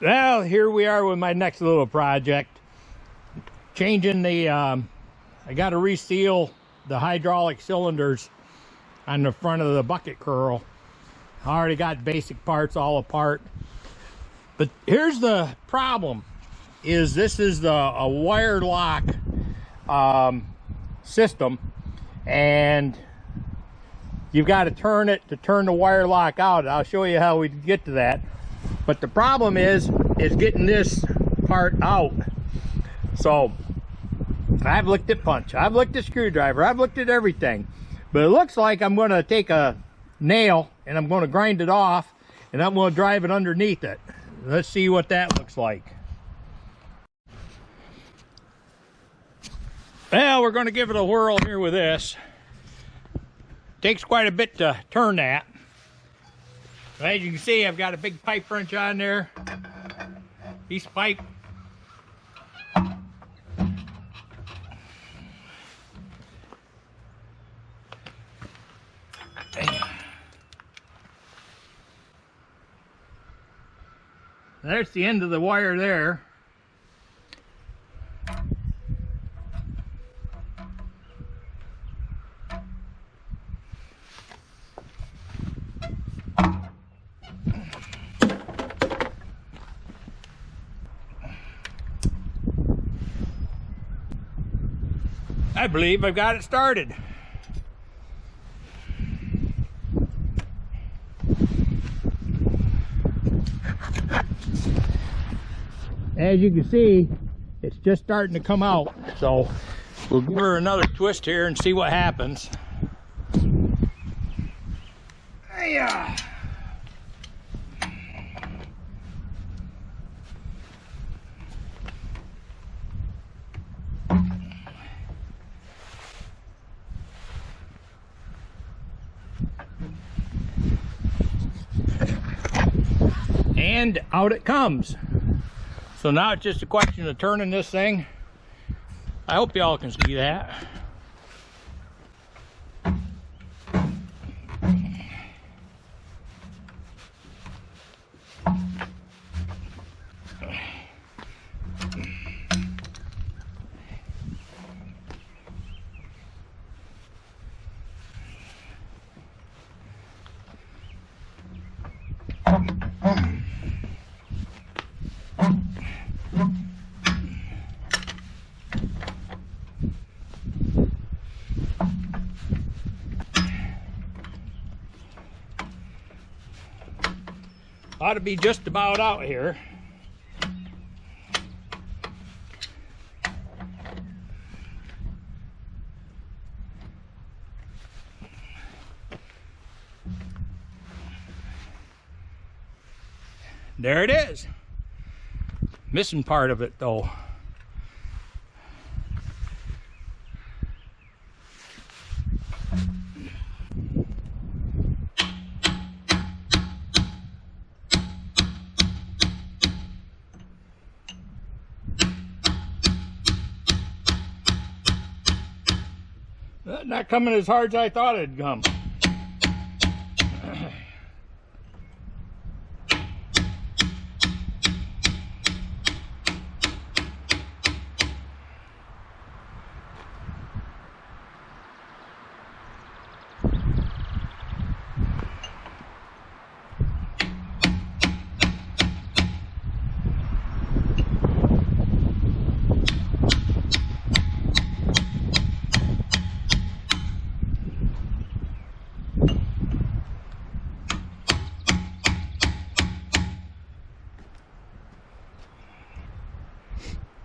Well, here we are with my next little project. Changing the, I got to reseal the hydraulic cylinders on the front of the bucket curl. I already got basic parts all apart. But here's the problem, is this is a wire lock system, and you've got to turn it to turn the wire lock out. I'll show you how we get to that. But the problem is getting this part out. So I've looked at punch, I've looked at screwdriver, I've looked at everything, but it looks like I'm going to take a nail and I'm going to grind it off, and I'm going to drive it underneath it. Let's see what that looks like. Well, we're going to give it a whirl here with this. Takes quite a bit to turn that. As you can see, I've got a big pipe wrench on there. Piece of pipe. There's the end of the wire there. I believe I've got it started. As you can see, it's just starting to come out. So we'll give her another twist here and see what happens. Yeah. And out it comes. So now it's just a question of turning this thing. I hope y'all can see that. Ought to be just about out here. There it is. Missing part of it though. Not coming as hard as I thought it'd come.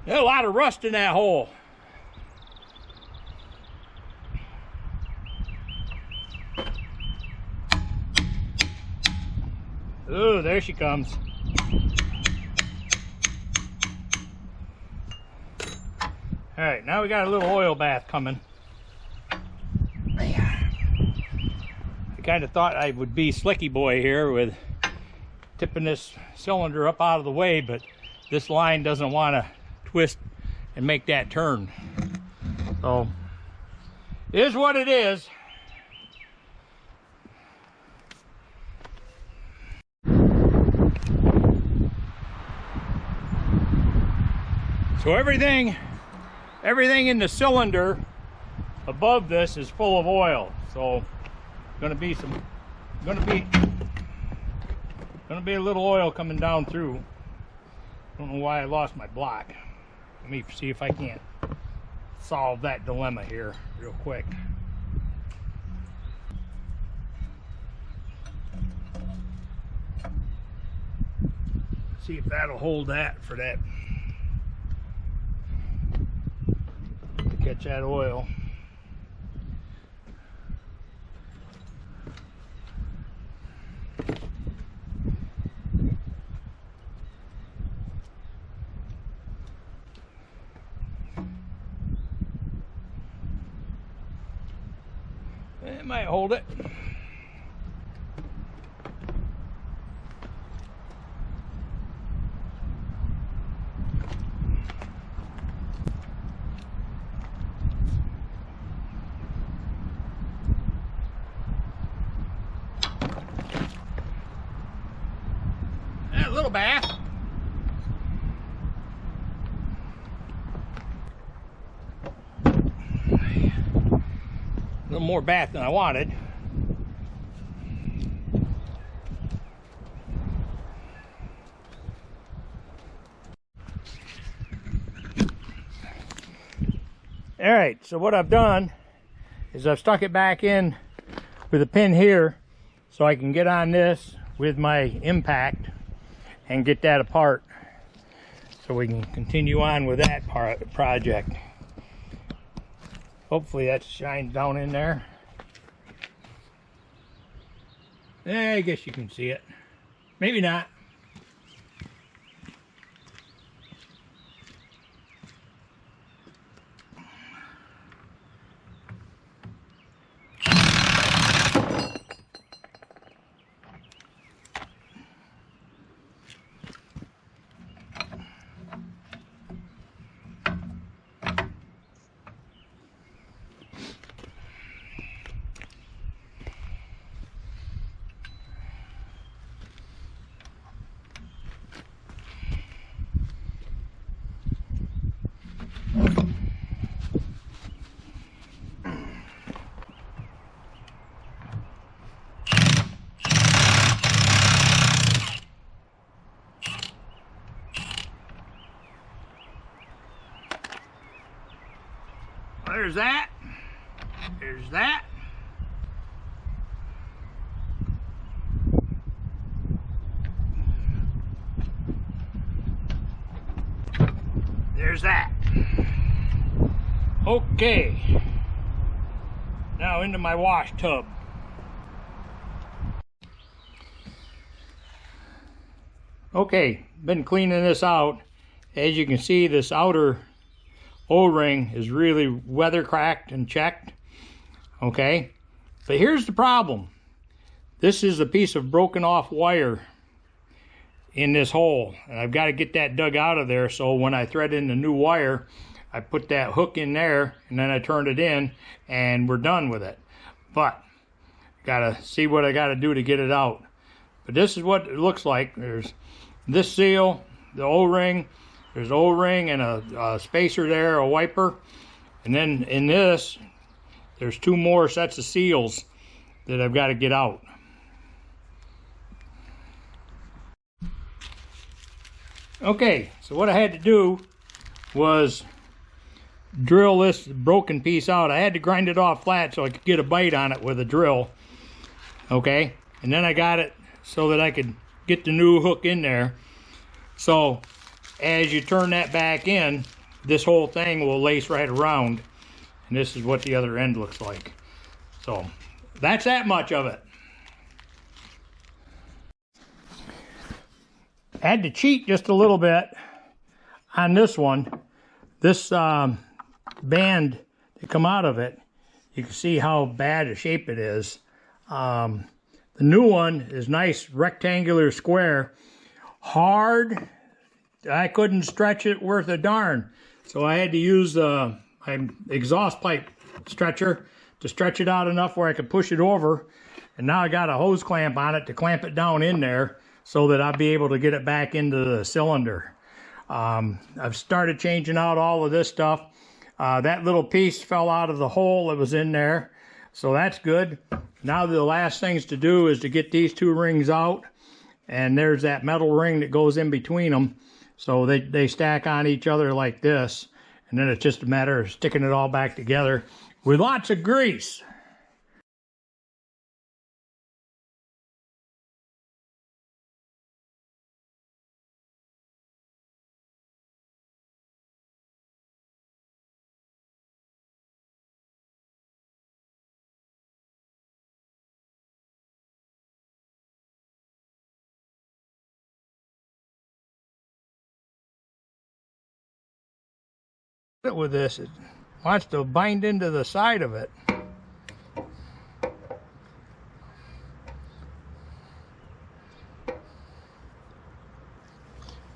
There's a lot of rust in that hole. Oh, there she comes. All right, now we got a little oil bath coming. I kind of thought I would be Slicky Boy here with tipping this cylinder up out of the way, but this line doesn't want to twist and make that turn. So it is what it is. So everything in the cylinder above this is full of oil. So gonna be a little oil coming down through. Don't know why I lost my block. Let me see if I can't solve that dilemma here real quick. See if that'll hold that for that. Catch that oil. It might hold it. A little bath. A little more bath than I wanted. All right, so what I've done is I've stuck it back in with a pin here so I can get on this with my impact and get that apart so we can continue on with that project. Hopefully that shines down in there. I guess you can see it. Maybe not. There's that. There's that. There's that. Okay. Now into my wash tub. Okay, been cleaning this out. As you can see, this outer O-ring is really weather cracked and checked. Okay, but here's the problem. This is a piece of broken off wire in this hole, and I've got to get that dug out of there. So when I thread in the new wire, I put that hook in there and then I turn it in and we're done with it. But gotta see what I gotta do to get it out. But this is what it looks like. There's this seal, the O-ring, there's an O-ring and a spacer there, a wiper. And then in this, there's two more sets of seals that I've got to get out. Okay, so what I had to do was drill this broken piece out. I had to grind it off flat so I could get a bite on it with a drill. Okay, and then I got it so that I could get the new hook in there. So as you turn that back in, this whole thing will lace right around, and this is what the other end looks like. So that's that much of it. I had to cheat just a little bit on this one. This band that come out of it, you can see how bad a shape it is. The new one is nice rectangular square, hard. I couldn't stretch it worth a darn, so I had to use my exhaust pipe stretcher to stretch it out enough where I could push it over, and now I got a hose clamp on it to clamp it down in there so that I'll be able to get it back into the cylinder. I've started changing out all of this stuff. That little piece fell out of the hole that was in there, so that's good. Now the last things to do is to get these two rings out, and there's that metal ring that goes in between them, so they stack on each other like this, and then it's just a matter of sticking it all back together with lots of grease. With this, it wants to bind into the side of it.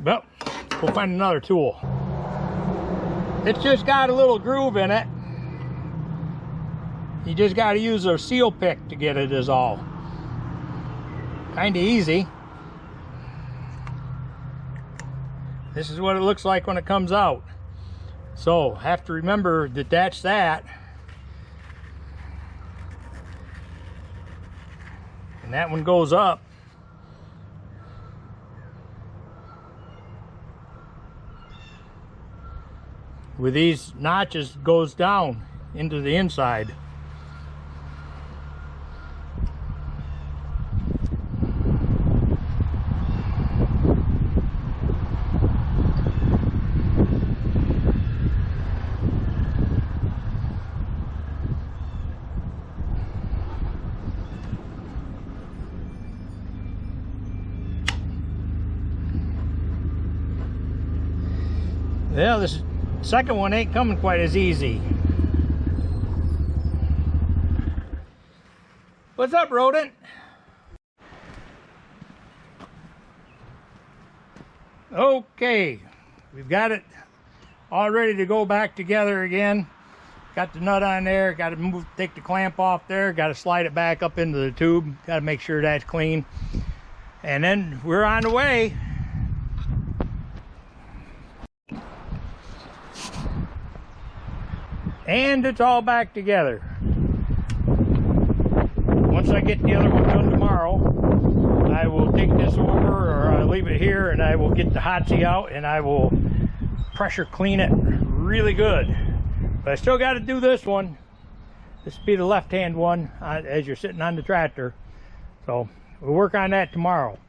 Well, we'll find another tool. It's just got a little groove in it. You just got to use a seal pick to get it is all. Kind of easy. This is what it looks like when it comes out. So, have to remember that that's that. And that one goes up. With these notches, goes down into the inside. Well, this second one ain't coming quite as easy. What's up, rodent? Okay, we've got it all ready to go back together again. Got the nut on there, got to take the clamp off there, got to slide it back up into the tube, got to make sure that's clean. And then we're on the way. And it's all back together. Once I get the other one done tomorrow, I will take this over, or I'll leave it here, and I will get the HYDCYL out and I will pressure clean it really good. But I still got to do this one. This will be the left hand one as you're sitting on the tractor. So we'll work on that tomorrow.